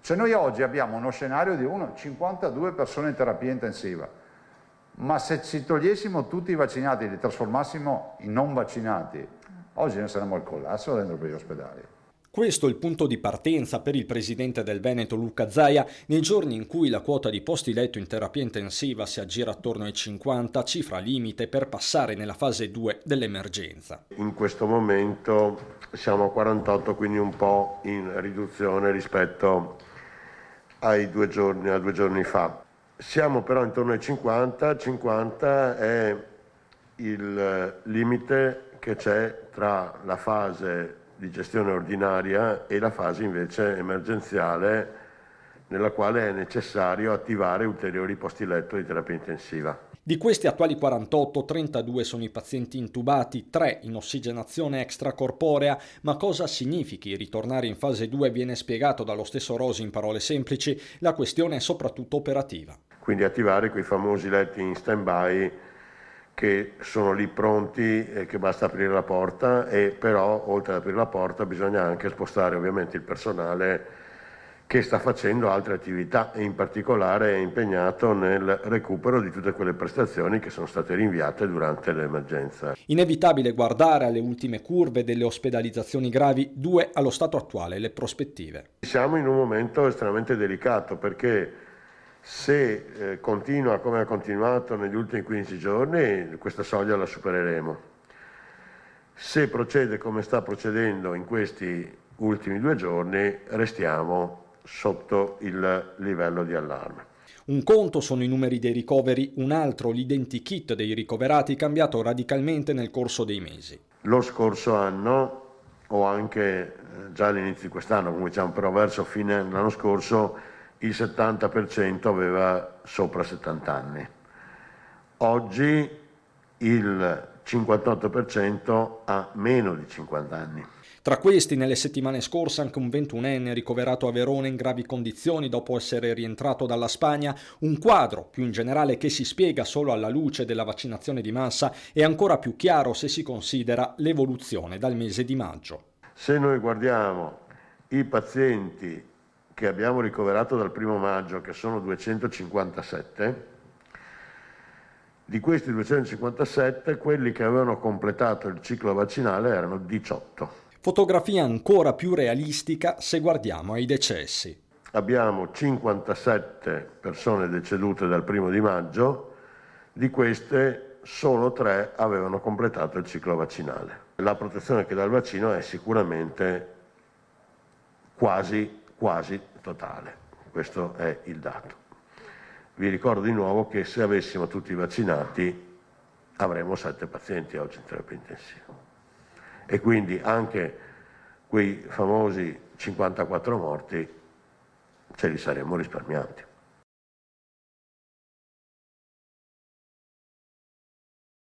Cioè noi oggi abbiamo uno scenario di 52 persone in terapia intensiva, ma se ci togliessimo tutti i vaccinati e li trasformassimo in non vaccinati, oggi ne saremmo al collasso dentro per gli ospedali. Questo è il punto di partenza per il presidente del Veneto Luca Zaia nei giorni in cui la quota di posti letto in terapia intensiva si aggira attorno ai 50, cifra limite per passare nella fase 2 dell'emergenza. In questo momento siamo a 48, quindi un po' in riduzione rispetto a 2 giorni fa. Siamo però intorno ai 50, 50 è il limite che c'è tra la fase di gestione ordinaria e la fase invece emergenziale nella quale è necessario attivare ulteriori posti letto di terapia intensiva. Di questi attuali 48, 32 sono i pazienti intubati, 3 in ossigenazione extracorporea, ma cosa significhi ritornare in fase 2 viene spiegato dallo stesso Rosi in parole semplici, la questione è soprattutto operativa. Quindi attivare quei famosi letti in stand-by che sono lì pronti e che basta aprire la porta, e però oltre ad aprire la porta bisogna anche spostare ovviamente il personale che sta facendo altre attività e in particolare è impegnato nel recupero di tutte quelle prestazioni che sono state rinviate durante l'emergenza. Inevitabile guardare alle ultime curve delle ospedalizzazioni gravi, 2 allo stato attuale, le prospettive. Siamo in un momento estremamente delicato perché se continua come ha continuato negli ultimi 15 giorni, questa soglia la supereremo. Se procede come sta procedendo in questi ultimi 2 giorni, restiamo sotto il livello di allarme. Un conto sono i numeri dei ricoveri, un altro l'identikit dei ricoverati cambiato radicalmente nel corso dei mesi. Lo scorso anno, o anche già all'inizio di quest'anno, come diciamo però verso fine dell'anno scorso, il 70% aveva sopra 70 anni. Oggi il 58% ha meno di 50 anni. Tra questi, nelle settimane scorse, anche un 21enne ricoverato a Verona in gravi condizioni dopo essere rientrato dalla Spagna, un quadro più in generale che si spiega solo alla luce della vaccinazione di massa e ancora più chiaro se si considera l'evoluzione dal mese di maggio. Se noi guardiamo i pazienti che abbiamo ricoverato dal 1° maggio, che sono 257, di questi 257 quelli che avevano completato il ciclo vaccinale erano 18. Fotografia ancora più realistica se guardiamo ai decessi. Abbiamo 57 persone decedute dal 1° di maggio, di queste solo 3 avevano completato il ciclo vaccinale. La protezione che dà il vaccino è sicuramente quasi totale, questo è il dato. Vi ricordo di nuovo che se avessimo tutti vaccinati avremmo 7 pazienti oggi in terapia intensiva. E quindi anche quei famosi 54 morti ce li saremmo risparmiati.